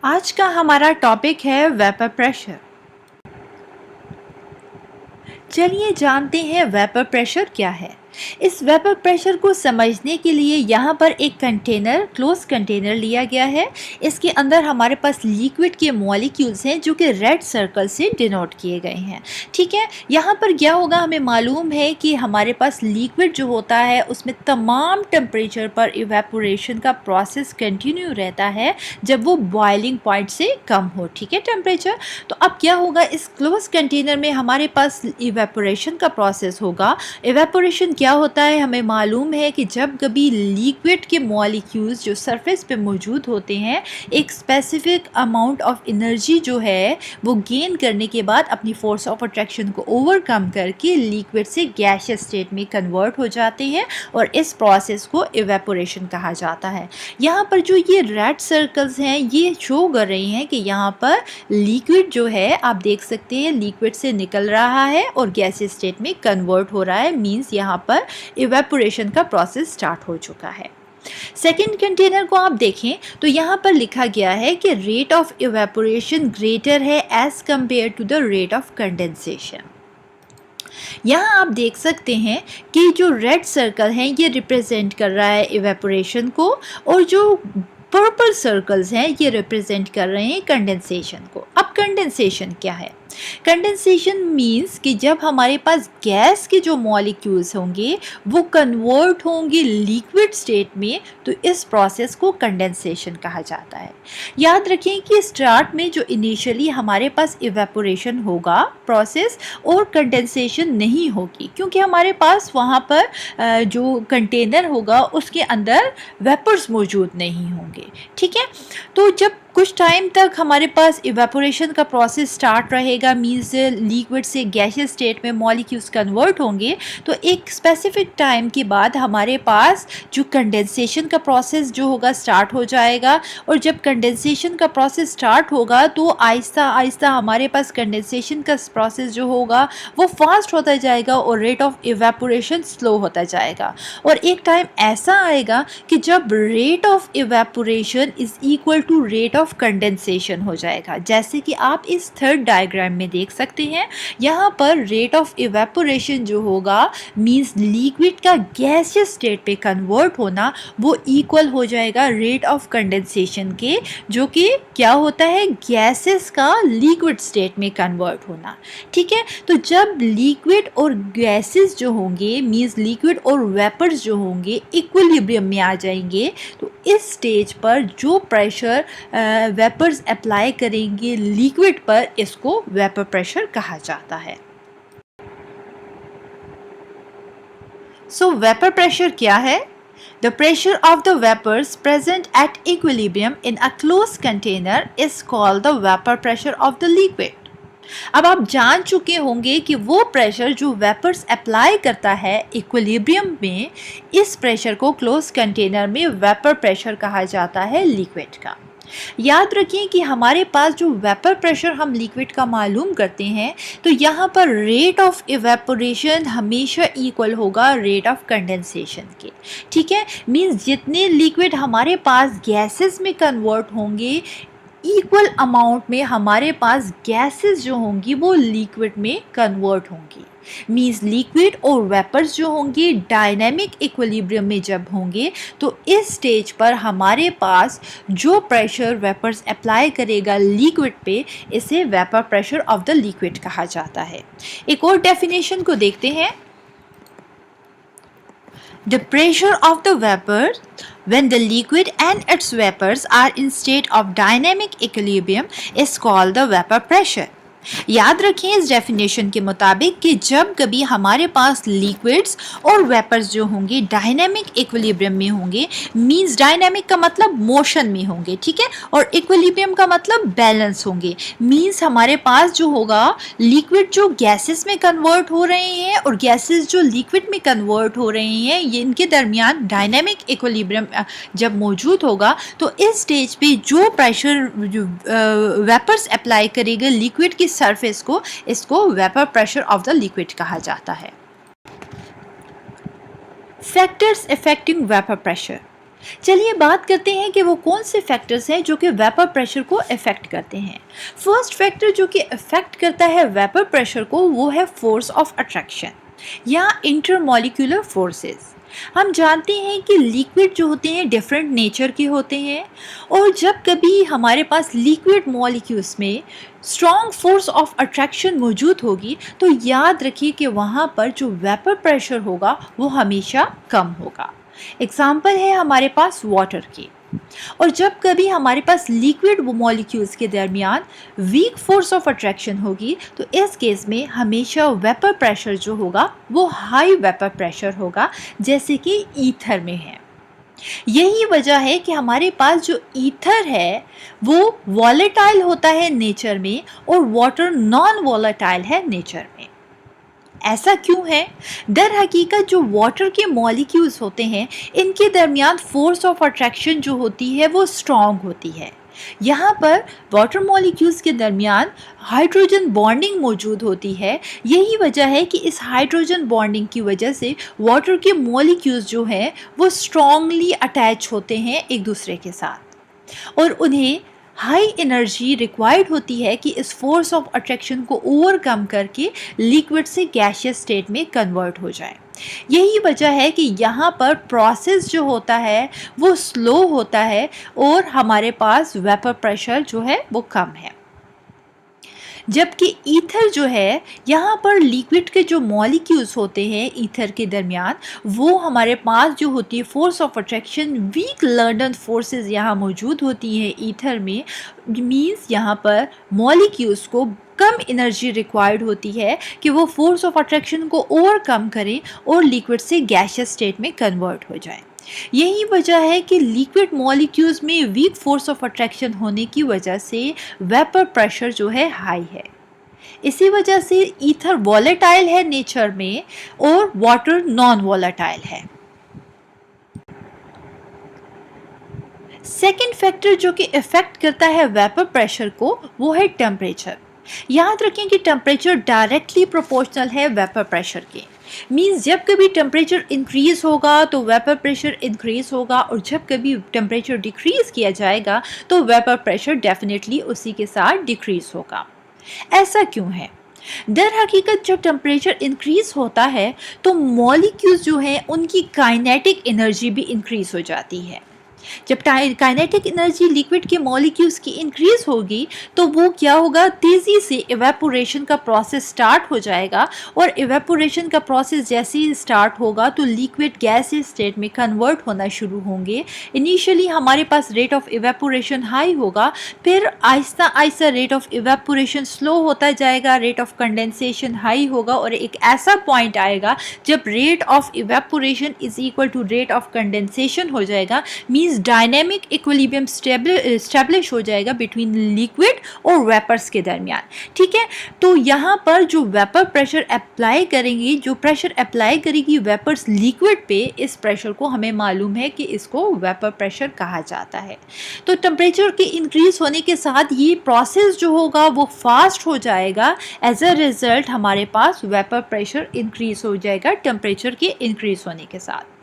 आज का हमारा टॉपिक है वेपर प्रेशर। चलिए जानते हैं वेपर प्रेशर क्या है। इस वेपर प्रेशर को समझने के लिए यहाँ पर एक कंटेनर, क्लोज कंटेनर लिया गया है। इसके अंदर हमारे पास लिक्विड के मॉलिक्यूल्स हैं जो कि रेड सर्कल से डिनोट किए गए हैं। ठीक है, यहाँ पर क्या होगा, हमें मालूम है कि हमारे पास लिक्विड जो होता है उसमें तमाम टेम्परेचर पर इवेपोरेशन का प्रोसेस कंटिन्यू रहता है जब वो बॉइलिंग पॉइंट से कम हो। ठीक है, टेम्परेचर। तो अब क्या होगा, इस क्लोज कंटेनर में हमारे पास इवेपोरेशन का प्रोसेस होगा। इवेपोरेशन क्या होता है, हमें मालूम है कि जब कभी लिक्विड के मॉलिक्यूल्स जो सरफेस पे मौजूद होते हैं एक स्पेसिफिक अमाउंट ऑफ एनर्जी जो है वो गेन करने के बाद अपनी फोर्स ऑफ अट्रैक्शन को ओवरकम करके लिक्विड से गैसियस स्टेट में कन्वर्ट हो जाते हैं और इस प्रोसेस को इवेपोरेशन कहा जाता है। यहाँ पर जो ये रेड सर्कल्स हैं ये शो कर रही हैं कि यहाँ पर लिक्विड जो है आप देख सकते हैं लिक्विड से निकल रहा है और गैसियस स्टेट में कन्वर्ट हो रहा है। मीन्स यहाँ पर इवेपोरेशन का प्रोसेस स्टार्ट हो चुका है। सेकेंड कंटेनर को आप देखें तो यहाँ पर लिखा गया है कि रेट ऑफ इवेपोरेशन ग्रेटर है as compare to the rate of condensation. यहाँ आप देख सकते हैं कि जो रेड सर्कल है ये रिप्रेजेंट कर रहा है इवेपोरेशन को और जो पर्पल सर्कल्स हैं ये रिप्रेजेंट कर रहे हैं कंडेंसेशन को। अब कंडेंसेशन क्या है? कंडेंसेशन मीन्स कि जब हमारे पास गैस के जो मॉलिक्यूल्स होंगे वो कन्वर्ट होंगे लिक्विड स्टेट में, तो इस प्रोसेस को कंडेंसेशन कहा जाता है। याद रखें कि स्टार्ट में जो इनिशियली हमारे पास इवेपोरेशन होगा प्रोसेस और कंडेंसेशन नहीं होगी क्योंकि हमारे पास वहाँ पर जो कंटेनर होगा उसके अंदर वेपर्स मौजूद नहीं होंगे। ठीक है, तो जब कुछ टाइम तक हमारे पास इवेपोरेशन का प्रोसेस स्टार्ट रहेगा, मीन्स लिक्विड से गैसियस स्टेट में मॉलिक्यूल्स कन्वर्ट होंगे, तो एक स्पेसिफिक टाइम के बाद हमारे पास जो कंडेंसेशन का प्रोसेस जो होगा स्टार्ट हो जाएगा। और जब कंडेंसेशन का प्रोसेस स्टार्ट होगा तो आहिस्ता आहिस्ता हमारे पास कंडेंसेशन का प्रोसेस जो होगा वो फास्ट होता जाएगा और रेट ऑफ इवेपोरेशन स्लो होता जाएगा। और एक टाइम ऐसा आएगा कि जब rate of evaporation is equal to rate of condensation हो जाएगा। जैसे कि आप इस थर्ड डायग्राम में देख सकते हैं, यहाँ पर रेट ऑफ इवेपोरेशन जो होगा मींस लिक्विड का गैसियस स्टेट पे कन्वर्ट होना वो इक्वल हो जाएगा रेट ऑफ कंडेंसेशन के, जो कि क्या होता है गैसेस का लिक्विड स्टेट में कन्वर्ट होना। ठीक है, तो जब लिक्विड और गैसेस जो होंगे मींस लिक्विड और वेपर्स जो होंगे इक्विलिब्रियम में आ जाएंगे, तो इस स्टेज पर जो प्रेशर वेपर्स अप्लाई करेंगे लिक्विड पर इसको वेपर प्रेशर कहा जाता है। सो वेपर प्रेशर क्या है? The pressure of the vapors present at equilibrium in a closed container is called the vapor pressure of the liquid. अब आप जान चुके होंगे कि वो प्रेशर जो वेपर्स अप्लाई करता है इक्विलिब्रियम में, इस प्रेशर को क्लोज कंटेनर में वेपर प्रेशर कहा जाता है लिक्विड का। याद रखिए कि हमारे पास जो वेपर प्रेशर हम लिक्विड का मालूम करते हैं तो यहाँ पर रेट ऑफ इवेपोरेशन हमेशा इक्वल होगा रेट ऑफ कंडेंसेशन के। ठीक है, मीन्स जितने लिक्विड हमारे पास गैसेस में कन्वर्ट होंगे इक्वल अमाउंट में हमारे पास गैसेस जो होंगी वो लिक्विड में कन्वर्ट होंगी। मीन्स लिक्विड और वेपर्स जो होंगे डायनामिक इक्विलिब्रियम में जब होंगे तो इस स्टेज पर हमारे पास जो प्रेशर वेपर्स अप्लाई करेगा लिक्विड पे इसे vapour pressure of the liquid कहा जाता है। एक और डेफिनेशन को देखते हैं। The pressure of the vapor when the liquid and its vapors are in state of dynamic equilibrium is called the vapor pressure. याद रखें इस डेफिनेशन के मुताबिक कि जब कभी हमारे पास लिक्विड्स और वेपर्स जो होंगे डायनामिक इक्विलिब्रियम में होंगे, मींस डायनामिक का मतलब मोशन में होंगे, ठीक है, और इक्विलिब्रियम का मतलब बैलेंस होंगे। मींस हमारे पास जो होगा लिक्विड जो गैसेस में कन्वर्ट हो रहे हैं और गैसेस जो लिक्विड में कन्वर्ट हो रहे हैं, ये इनके दरमियान डायनामिक इक्विलिब्रियम जब मौजूद होगा तो इस स्टेज पे जो प्रेशर वेपर्स अप्लाई करेगा लिक्विड की सरफेस को, इसको vapour pressure of the liquid कहा जाता है। Factors affecting vapour pressure. चलिए बात करते हैं कि वो कौन से फैक्टर्स हैं जो कि वेपर प्रेशर को अफेक्ट करते हैं। फर्स्ट फैक्टर जो कि अफेक्ट करता है वेपर प्रेशर को वो है फोर्स ऑफ अट्रैक्शन या इंटरमॉलिक्यूलर फोर्सेस। हम जानते हैं कि लिक्विड जो होते हैं डिफरेंट नेचर के होते हैं और जब कभी हमारे पास लिक्विड मॉलिक्यूल्स में स्ट्रॉन्ग फोर्स ऑफ अट्रैक्शन मौजूद होगी तो याद रखिए कि वहाँ पर जो वेपर प्रेशर होगा वो हमेशा कम होगा। एग्जाम्पल है हमारे पास वाटर की। और जब कभी हमारे पास लिक्विड मॉलिक्यूल्स के दरमियान वीक फोर्स ऑफ अट्रैक्शन होगी तो इस केस में हमेशा वेपर प्रेशर जो होगा वो हाई वेपर प्रेशर होगा, जैसे कि ईथर में है। यही वजह है कि हमारे पास जो ईथर है वो वॉलेटाइल होता है नेचर में और वाटर नॉन वॉलेटाइल है नेचर में। ऐसा क्यों है? दर हकीकत जो वाटर के मॉलिक्यूल्स होते हैं इनके दरमियान फोर्स ऑफ अट्रैक्शन जो होती है वो स्ट्रॉन्ग होती है। यहाँ पर वाटर मॉलिक्यूल्स के दरमियान हाइड्रोजन बॉन्डिंग मौजूद होती है। यही वजह है कि इस हाइड्रोजन बॉन्डिंग की वजह से वाटर के मॉलिक्यूल्स जो हैं वो स्ट्रॉन्गली अटैच होते हैं एक दूसरे के साथ और उन्हें हाई एनर्जी रिक्वायर्ड होती है कि इस फोर्स ऑफ अट्रैक्शन को ओवरकम करके लिक्विड से गैसियस स्टेट में कन्वर्ट हो जाए। यही वजह है कि यहाँ पर प्रोसेस जो होता है वो स्लो होता है और हमारे पास वेपर प्रेशर जो है वो कम है। जबकि ईथर जो है यहाँ पर लिक्विड के जो मॉलिक्यूल्स होते हैं ईथर के दरमियान वो हमारे पास जो होती है force of attraction weak London forces यहाँ मौजूद होती हैं ईथर में। मींस यहाँ पर मॉलिक्यूल्स को कम एनर्जी रिक्वायर्ड होती है कि वो फोर्स ऑफ अट्रैक्शन को ओवरकम करें और लिक्विड से गैसियस स्टेट में कन्वर्ट हो जाए। यही वजह है कि लिक्विड मॉलिक्यूल्स में वीक फोर्स ऑफ अट्रैक्शन होने की वजह से वेपर प्रेशर जो है हाई है। इसी वजह से ईथर वॉलेटाइल है नेचर में और वाटर नॉन वॉलेटाइल है। सेकेंड फैक्टर जो कि इफेक्ट करता है वेपर प्रेशर को वो है टेम्परेचर। याद रखें कि टेम्परेचर डायरेक्टली प्रोपोर्शनल है वेपर प्रेशर के। मींस जब कभी टेम्परेचर इंक्रीज होगा तो वेपर प्रेशर इंक्रीज होगा और जब कभी टेम्परेचर डिक्रीज किया जाएगा तो वेपर प्रेशर डेफिनेटली उसी के साथ डिक्रीज होगा। ऐसा क्यों है? दर हकीकत जब टेम्परेचर इंक्रीज होता है तो मॉलिक्यूल्स जो हैं उनकी काइनेटिक एनर्जी भी इंक्रीज हो जाती है। जब काइनेटिक एनर्जी लिक्विड के मॉलिक्यूल्स की इंक्रीज होगी तो वो क्या होगा, तेज़ी से इवेपोरेशन का प्रोसेस स्टार्ट हो जाएगा और इवेपोरेशन का प्रोसेस जैसे ही स्टार्ट होगा तो लिक्विड गैसियस स्टेट में कन्वर्ट होना शुरू होंगे। इनिशियली हमारे पास रेट ऑफ इवेपोरेशन हाई होगा, फिर Aahista Aahista rate of evaporation slow होता जाएगा, रेट ऑफ कंडेंसेशन हाई होगा और एक ऐसा पॉइंट आएगा जब rate of evaporation is equal to rate of condensation हो जाएगा। मींस डायनेमिक इक्विलिब्रियम स्टैब्लिश हो जाएगा बिटवीन लिक्विड और वेपर्स के दरमियान। ठीक है, तो यहाँ पर जो वेपर प्रेशर अप्लाई करेंगी, जो प्रेशर अप्लाई करेगी वेपर्स लिक्विड पे, इस प्रेशर को हमें मालूम है कि इसको वेपर प्रेशर कहा जाता है। तो टेम्परेचर के इंक्रीज होने के साथ ये प्रोसेस जो होगा वो फास्ट हो जाएगा। एज अ रिजल्ट हमारे पास वेपर प्रेशर इंक्रीज हो जाएगा टेम्परेचर के इंक्रीज होने के साथ।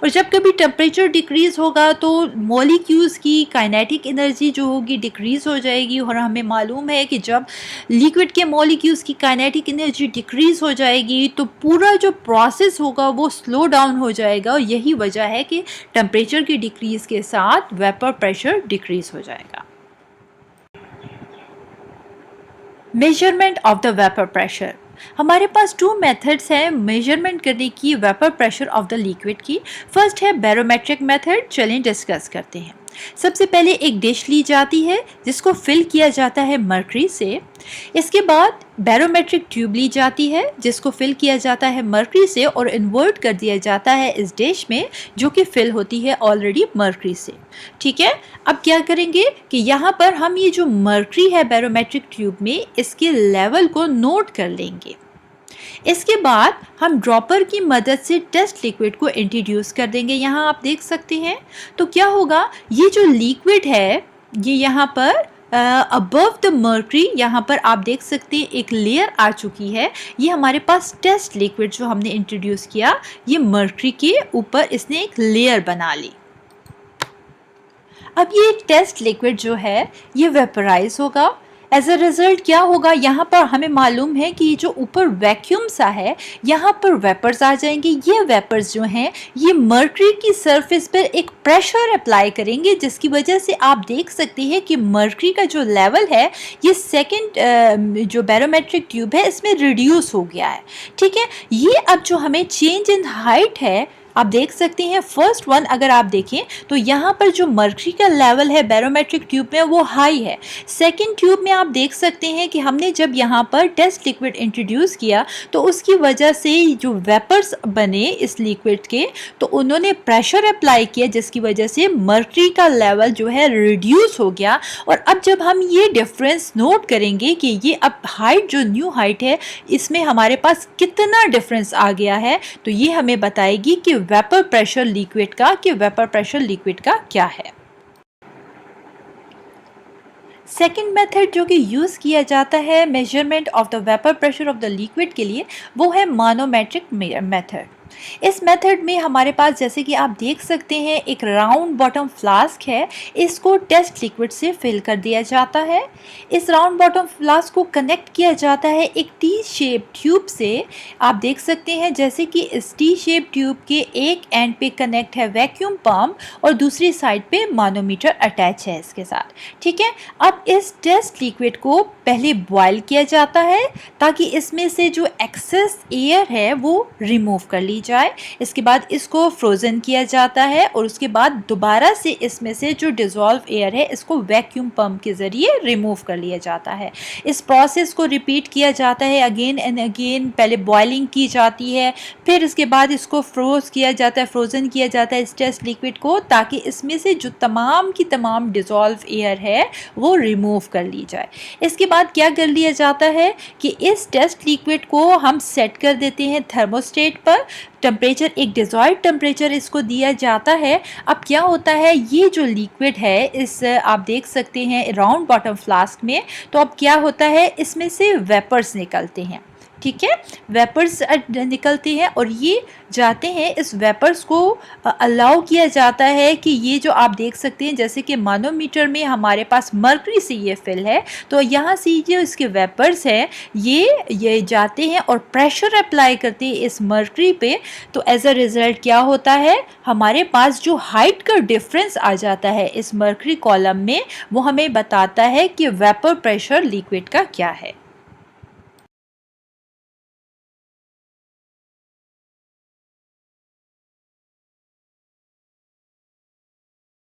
और जब कभी टेम्परेचर डिक्रीज़ होगा तो मॉलिक्यूल्स की काइनेटिक एनर्जी जो होगी डिक्रीज़ हो जाएगी और हमें मालूम है कि जब लिक्विड के मॉलिक्यूल्स की काइनेटिक एनर्जी डिक्रीज़ हो जाएगी तो पूरा जो प्रोसेस होगा वो स्लो डाउन हो जाएगा और यही वजह है कि टेम्परेचर की डिक्रीज़ के साथ वेपर प्रेशर डिक्रीज़ हो जाएगा। Measurement of the vapour pressure. हमारे पास 2 मेथड्स हैं मेजरमेंट करने की vapour pressure of the liquid की। फर्स्ट है बैरोमेट्रिक मेथड, चलें डिस्कस करते हैं। सबसे पहले एक डिश ली जाती है जिसको फिल किया जाता है मर्करी से। इसके बाद बैरोमेट्रिक ट्यूब ली जाती है जिसको फिल किया जाता है मर्करी से और इन्वर्ट कर दिया जाता है इस डिश में जो कि फिल होती है ऑलरेडी मर्करी से। ठीक है, अब क्या करेंगे कि यहाँ पर हम ये जो मर्करी है बैरोमेट्रिक ट्यूब में इसके लेवल को नोट कर लेंगे। इसके बाद हम ड्रॉपर की मदद से टेस्ट लिक्विड को इंट्रोड्यूस कर देंगे। यहाँ आप देख सकते हैं तो क्या होगा, ये जो लिक्विड है ये यहाँ पर अबव द मर्करी, यहाँ पर आप देख सकते हैं एक लेयर आ चुकी है। ये हमारे पास टेस्ट लिक्विड जो हमने इंट्रोड्यूस किया ये मर्करी के ऊपर इसने एक लेयर बना ली। अब ये टेस्ट लिक्विड जो है ये वेपराइज होगा। एज अ रिजल्ट क्या होगा, यहाँ पर हमें मालूम है कि जो ऊपर वैक्यूम सा है यहाँ पर वेपर्स आ जाएंगे। ये वेपर्स जो हैं ये मर्करी की सरफेस पर एक प्रेशर अप्लाई करेंगे, जिसकी वजह से आप देख सकते हैं कि मर्करी का जो लेवल है ये सेकंड जो बैरोमेट्रिक ट्यूब है इसमें रिड्यूस हो गया है। ठीक है, ये अब जो हमें चेंज इन हाइट है आप देख सकते हैं, फर्स्ट वन अगर आप देखें तो यहाँ पर जो मर्करी का लेवल है बैरोमेट्रिक ट्यूब में वो हाई है। सेकंड ट्यूब में आप देख सकते हैं कि हमने जब यहाँ पर टेस्ट लिक्विड इंट्रोड्यूस किया तो उसकी वजह से जो वेपर्स बने इस लिक्विड के, तो उन्होंने प्रेशर अप्लाई किया जिसकी वजह से मर्करी का लेवल जो है रिड्यूस हो गया। और अब जब हम ये डिफरेंस नोट करेंगे कि ये अब हाइट जो न्यू हाइट है इसमें हमारे पास कितना डिफरेंस आ गया है, तो ये हमें बताएगी कि वेपर प्रेशर लिक्विड का क्या है। सेकेंड मेथड जो कि यूज़ किया जाता है measurement of the vapour pressure of the liquid के लिए वो है मानोमेट्रिक मेथड। इस मेथड में हमारे पास जैसे कि आप देख सकते हैं एक राउंड बॉटम फ्लास्क है, इसको टेस्ट लिक्विड से फिल कर दिया जाता है। इस राउंड बॉटम फ्लास्क को कनेक्ट किया जाता है एक टी शेप ट्यूब से। आप देख सकते हैं जैसे कि इस टी शेप ट्यूब के एक एंड पे कनेक्ट है वैक्यूम पंप और दूसरी साइड पे मानोमीटर अटैच है इसके साथ। ठीक है, अब इस टेस्ट लिक्विड को पहले बॉयल किया जाता है ताकि इसमें से जो एक्सेस एयर है वो रिमूव कर ली जाए। इसके बाद इसको फ्रोज़न किया जाता है और उसके बाद दोबारा से इसमें से जो डिज़ोल्व एयर है इसको वैक्यूम पंप के ज़रिए रिमूव कर लिया जाता है। इस प्रोसेस को रिपीट किया जाता है अगेन एंड अगेन। पहले बॉइलिंग की जाती है, फिर इसके बाद इसको फ्रोज़न किया जाता है इस टेस्ट लिक्विड को, ताकि इसमें से जो तमाम की तमाम डिज़ोल्व एयर है वो रिमूव कर ली जाए। इसके बाद क्या कर लिया जाता है कि इस टेस्ट लिक्विड को हम सेट कर देते हैं थर्मोस्टेट पर। टेम्परेचर एक डिज़ायर्ड टेम्परेचर इसको दिया जाता है। अब क्या होता है, ये जो लिक्विड है इस आप देख सकते हैं राउंड बॉटम फ्लास्क में, तो अब क्या होता है इसमें से वेपर्स निकलते हैं। ठीक है, वेपर्स निकलते हैं और ये जाते हैं, इस वेपर्स को अलाउ किया जाता है कि ये जो आप देख सकते हैं जैसे कि मानोमीटर में हमारे पास मर्करी से ये फिल है, तो यहाँ से जो इसके वेपर्स हैं ये जाते हैं और प्रेशर अप्लाई करते हैं इस मर्करी पे। तो एज अ रिज़ल्ट क्या होता है, हमारे पास जो हाइट का डिफरेंस आ जाता है इस मर्करी कॉलम में वो हमें बताता है कि वेपर प्रेशर लिक्विड का क्या है।